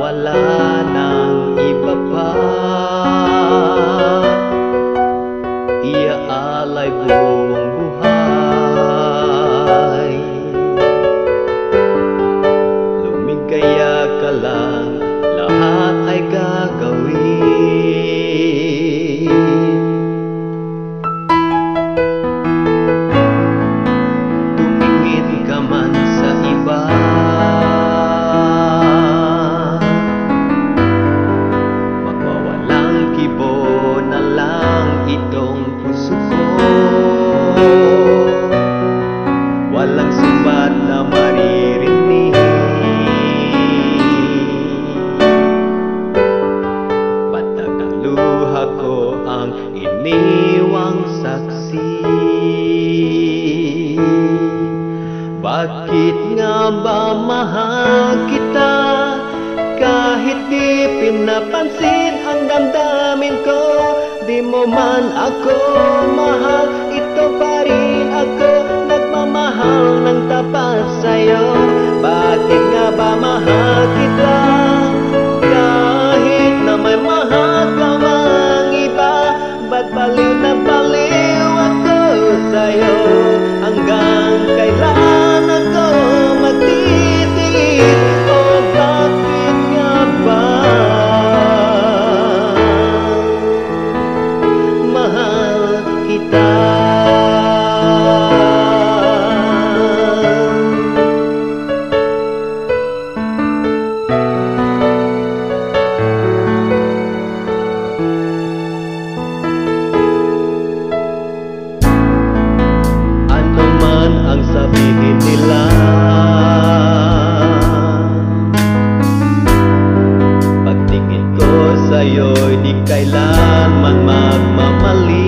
wala ng iba pa. Iaalay buong buhay. Lumigaya ka lang, lahat ay gagawin. Tumingin ka man sa iba, magwawalang kibo na lang itong puso ko. Walang sumbat na maririnig, batag ng luha ko ang iniwang saksi. Bakit nga ba mahal kita kahit di pinapansin ang damdamin ko? Di mo man ako mahal, ito pa rin ako nagmamahal ng tapat sa'yo. Bakit nga ba mahal kita kahit na may mahal ka mang iba? Ba't baliw na baliw ako sa'yo? Hanggang kailan ako magtitiis? O bakit nga ba mahal kita? Ano man ang sabihin nila, pagtingin ko sa'yo'y di kailanman magmamali.